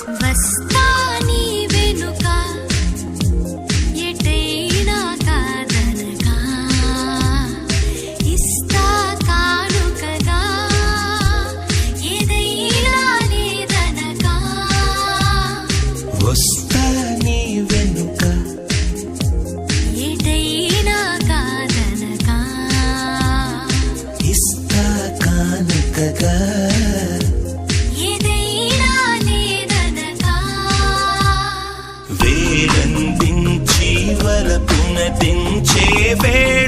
వస్తా నీ వెనుక ఎటైనా కాదనగా ఇస్తా కానుకగా ఏదైనా లేదనగా వస్తా నీ వెనుక ఎటైనా కాదనగా ఇస్తా కానుకగా ఏదైనా లేదనగా వేలందించి వలపున దించే వేళ